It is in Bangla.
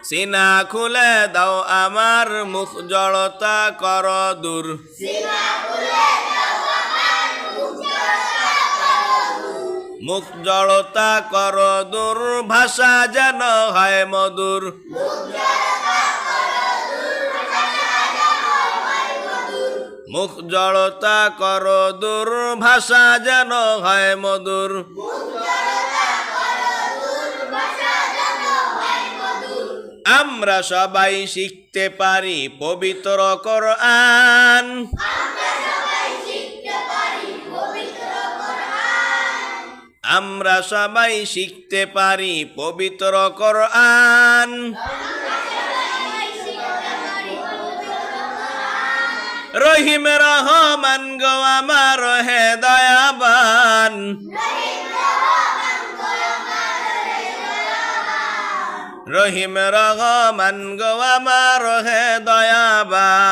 সিনা খুলে দাও আমার মুখ জড়তা কর দূর মুখ জড়তা কর দূর ভাষা যেন হয় মধুর মুখ জড়তা কর দূর ভাষা যেন হয় মধুর আমরা সবাই শিখতে পারি পবিত্র কোরআন আমরা সবাই শিখতে পারি পবিত্র কোরআন রহিম রহমান গো আমার হে দয়াবান রহিম রহমান গো আমার হে দয়াবান